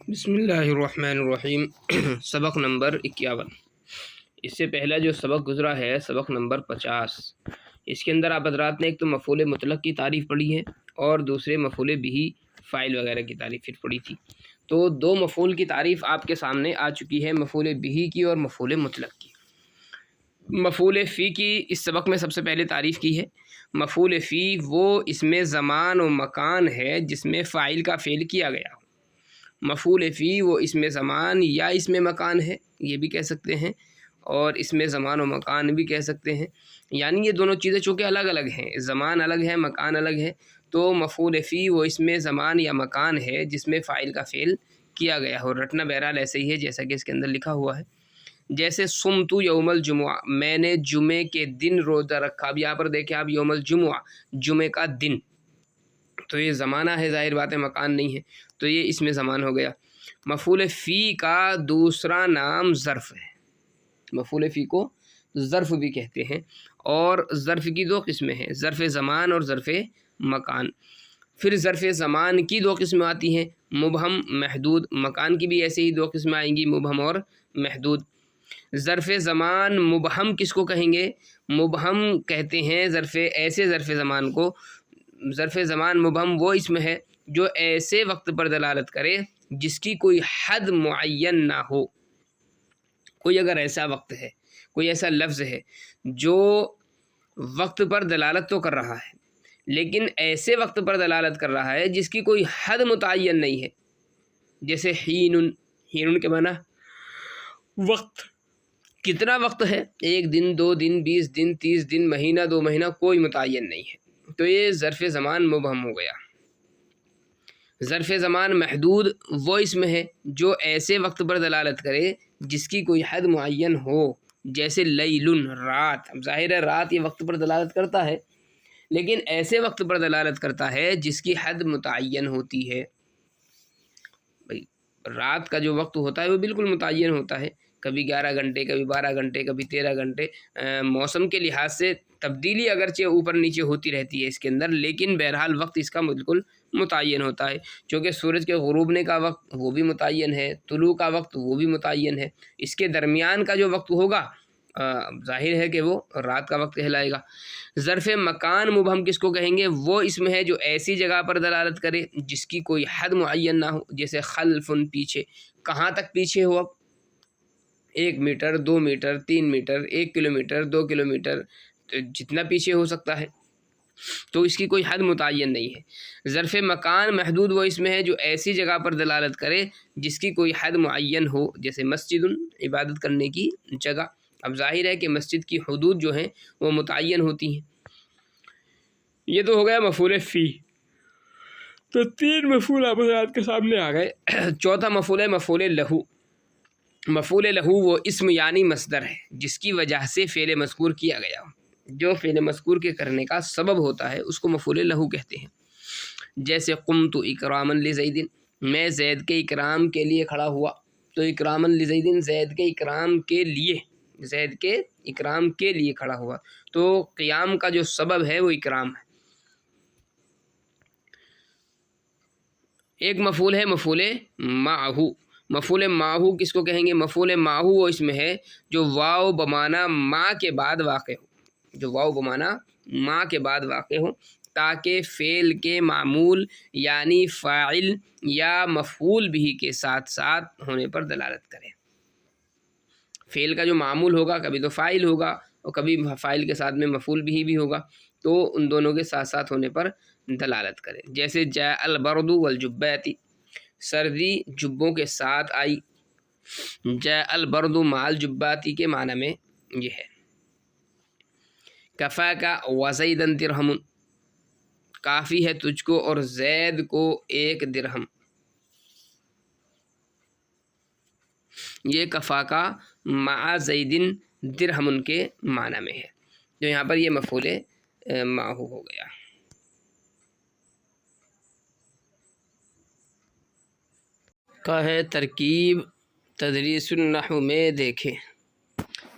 بسم اللہ الرحمن الرحیم۔ سبق نمبر 51۔ اس سے پہلا جو سبق گزرا ہے سبق نمبر 50، اس کے اندر آپ حضرات نے ایک تو مفعول مطلق کی تعریف پڑھی ہے اور دوسرے مفعول بہ فاعل وغیرہ کی تعریف پھر پڑھی تھی۔ تو دو مفعول کی تعریف آپ کے سامنے آ چکی ہے، مفعول بہ کی اور مفعول مطلق کی۔ مفعول فی کی اس سبق میں سب سے پہلے تعریف کی ہے۔ مفعول فی وہ اسم زمان و مکان ہے جس میں فاعل کا فعل کیا گیا ہو۔ مفعول فی وہ اسم زمان یا اسم مکان ہے، یہ بھی کہہ سکتے ہیں، اور اسم زمان و مکان بھی کہہ سکتے ہیں، یعنی یہ دونوں چیزیں چونکہ الگ الگ ہیں، زمان الگ ہے مکان الگ ہے، تو مفعول فی وہ اسم زمان یا مکان ہے جس میں فاعل کا فعل کیا گیا ہو۔ رٹنا بہرحال ایسے ہی ہے جیسا کہ اس کے اندر لکھا ہوا ہے، جیسے صمت یوم الجمعہ، میں نے جمعے کے دن روزہ رکھا۔ اب یہاں پر دیکھیں آپ، یوم الجمعہ جمعے کا دن، تو یہ زمانہ ہے، ظاہر بات ہے مکان نہیں ہے، تو یہ اس میں زمان ہو گیا۔ مفعول فی کا دوسرا نام ظرف ہے، مفعول فی کو ظرف بھی کہتے ہیں، اور ظرف کی دو قسمیں ہیں، ظرف زمان اور ظرف مکان۔ پھر ظرف زمان کی دو قسمیں آتی ہیں، مبہم محدود، مکان کی بھی ایسے ہی دو قسمیں آئیں گی، مبہم اور محدود۔ ظرف زمان مبہم کس کو کہیں گے؟ مبہم کہتے ہیں ایسے ظرف زمان کو، ظرف زمان مبہم وہ اسم ہے جو ایسے وقت پر دلالت کرے جس کی کوئی حد معین نہ ہو۔ کوئی اگر ایسا وقت ہے، کوئی ایسا لفظ ہے جو وقت پر دلالت تو کر رہا ہے لیکن ایسے وقت پر دلالت کر رہا ہے جس کی کوئی حد متعین نہیں ہے، جیسے حین، حین کے معنی وقت، کتنا وقت ہے، 1 دن 2 دن 20 دن 30 دن، مہینہ 2 مہینہ، کوئی متعین نہیں ہے، تو یہ ظرف زمان مبہم ہو گیا۔ ظرف زمان محدود وہ اسم ہے جو ایسے وقت پر دلالت کرے جس کی کوئی حد معین ہو، جیسے لیل، رات۔ اب ظاہر ہے رات یہ وقت پر دلالت کرتا ہے لیکن ایسے وقت پر دلالت کرتا ہے جس کی حد متعین ہوتی ہے۔ رات کا جو وقت ہوتا ہے وہ بالکل متعین ہوتا ہے، کبھی 11 گھنٹے، کبھی 12 گھنٹے، کبھی 13 گھنٹے، موسم کے لحاظ سے تبدیلی اگرچہ اوپر نیچے ہوتی رہتی ہے اس کے اندر، لیکن بہرحال وقت اس کا بالکل متعین ہوتا ہے، چونکہ سورج کے غروبنے کا وقت وہ بھی متعین ہے، طلوع کا وقت وہ بھی متعین ہے، اس کے درمیان کا جو وقت ہوگا ظاہر ہے کہ وہ رات کا وقت کہلائے گا۔ ظرف مکان مبہم کس کو کہیں گے؟ وہ اسم ہے جو ایسی جگہ پر دلالت کرے جس کی کوئی حد معین نہ ہو، جیسے خلف، پیچھے، کہاں تک پیچھے ہو، اب 1 metre 2 metre 3 metre 1 kilometre 2 kilometre, جتنا پیچھے ہو سکتا ہے، تو اس کی کوئی حد متعین نہیں ہے۔ ظرف مکان محدود وہ اسم ہے جو ایسی جگہ پر دلالت کرے جس کی کوئی حد معین ہو، جیسے مسجد، عبادت کرنے کی جگہ۔ اب ظاہر ہے کہ مسجد کی حدود جو ہیں وہ متعین ہوتی ہیں۔ یہ تو ہو گیا مفعول فی، تو 3 مفعول آپ حضرات کے سامنے آ گئے۔ چوتھا مفعول ہے مفعول لہو۔ مفعول لہو وہ اسم یعنی مصدر ہے جس کی وجہ سے فعل مذکور کیا گیا ہو، جو فعل مذکور کے کرنے کا سبب ہوتا ہے اس کو مفعول لہو کہتے ہیں، جیسے قمت اکراما لزید، میں زید کے اکرام کے لیے کھڑا ہوا، تو اکراما لزید، زید کے اکرام کے لیے، زید کے اکرام کے لیے کھڑا ہوا، تو قیام کا جو سبب ہے وہ اکرام ہے۔ ایک مفعول ہے مفعول معہو۔ مفعول معہو کس کو کہیں گے؟ مفعول معہو وہ اسم ہے جو واو بمعنی ما کے بعد واقع ہو، جو واو بمعنی ما کے بعد واقع ہو تاکہ فعل کے معمول یعنی فاعل یا مفعول بھی کے ساتھ ساتھ ہونے پر دلالت کرے۔ فعل کا جو معمول ہوگا کبھی تو فاعل ہوگا اور کبھی فاعل کے ساتھ میں مفعول بھی ہوگا، تو ان دونوں کے ساتھ ساتھ ہونے پر دلالت کرے، جیسے جاء البرد والجبات، سردی جبوں کے ساتھ آئی، جاء البرد مع الجبات کے معنی میں یہ ہے۔ کفاک وزیدا درہم، کافی ہے تجھ کو اور زید کو 1 درہم، یہ کفاکا مع زیدن درہم کے معنی میں ہے، جو یہاں پر یہ مفعول معہو ہو گیا۔ کا ہے ترکیب تدریس النحو میں دیکھیں،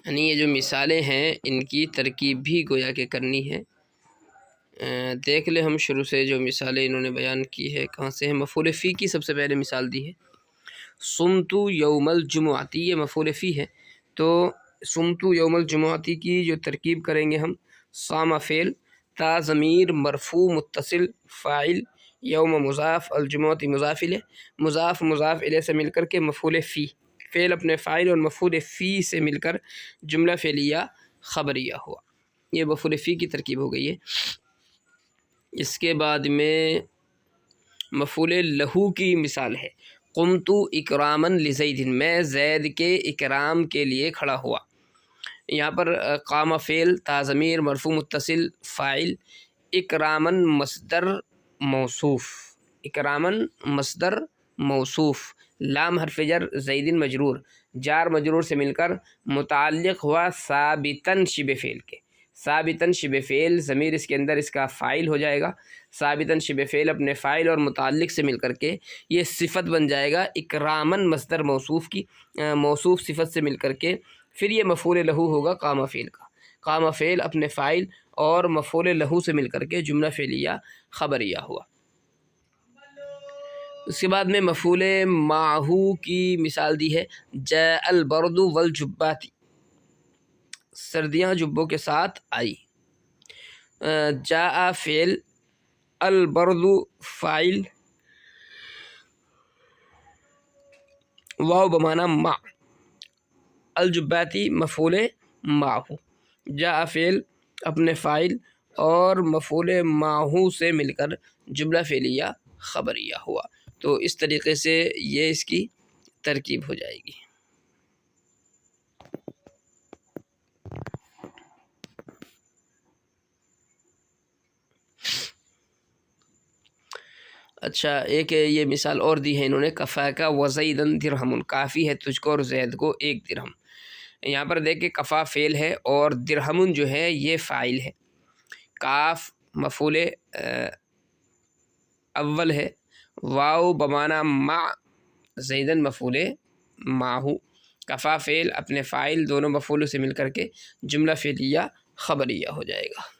یعنی یہ جو مثالیں ہیں ان کی ترکیب بھی گویا کہ کرنی ہے۔ دیکھ لیں ہم شروع سے جو مثالیں انہوں نے بیان کی ہے کہاں سے ہیں۔ مفعول فی کی سب سے پہلے مثال دی ہے، سمتو یوم الجمعاتی، یہ مفعول فی ہے، تو سمتو یوم الجمعاتی کی جو ترکیب کریں گے ہم، صام فعل، تا ضمیر مرفوع متصل فاعل، یوم مضاف، الجمعاتی مضاف الیہ، مضاف مضاف الیہ سے مل کر کے مفعول فی، فعل اپنے فاعل اور مفعول فی سے مل کر جملہ فعلیہ خبریہ ہوا۔ یہ مفعول فی کی ترکیب ہو گئی ہے۔ اس کے بعد میں مفعول لہو کی مثال ہے، قمت اکراما لزید، میں زید کے اکرام کے لیے کھڑا ہوا۔ یہاں پر قام فعل، تا ضمیر مرفوع متصل فاعل، اکراما مصدر موصوف، اکراما مصدر موصوف، لام حرف جر، زید مجرور، جار مجرور سے مل کر متعلق ہوا ثابتاً شبہ فعل کے، ثابتاً شبہ فعل، ضمیر اس کے اندر اس کا فاعل ہو جائے گا، ثابتاً شبہ فعل اپنے فاعل اور متعلق سے مل کر کے یہ صفت بن جائے گا اکراماً مصدر موصوف کی، موصوف صفت سے مل کر کے پھر یہ مفعول لہو ہوگا قام فعل کا، قام فعل اپنے فاعل اور مفعول لہو سے مل کر کے جملہ فعلیہ خبریہ ہوا۔ اس کے بعد میں مفعول معہو کی مثال دی ہے، جاء البرد والجبات، سردیاں جبوں کے ساتھ آئی۔ جاء فعل، البرد فاعل، واو بمعنی مع، الجباتی مفعول معہو، جاء فعل اپنے فاعل اور مفعول معہو سے مل کر جملہ فعلیہ خبریہ ہوا۔ تو اس طریقے سے یہ اس کی ترکیب ہو جائے گی۔ اچھا، ایک یہ مثال اور دی ہے انہوں نے، کفاکا وزیدن درہم، کافی ہے تجھ کو اور زید کو ایک درہم۔ یہاں پر دیکھیں کفا فعل ہے اور درہم جو ہے یہ فاعل ہے، کاف مفعول اول ہے، واو بمعنی مع، زیدن مفعول معہو، کفا فعل اپنے فاعل دونوں مفعولوں سے مل کر کے جملہ فعلیہ خبریہ ہو جائے گا۔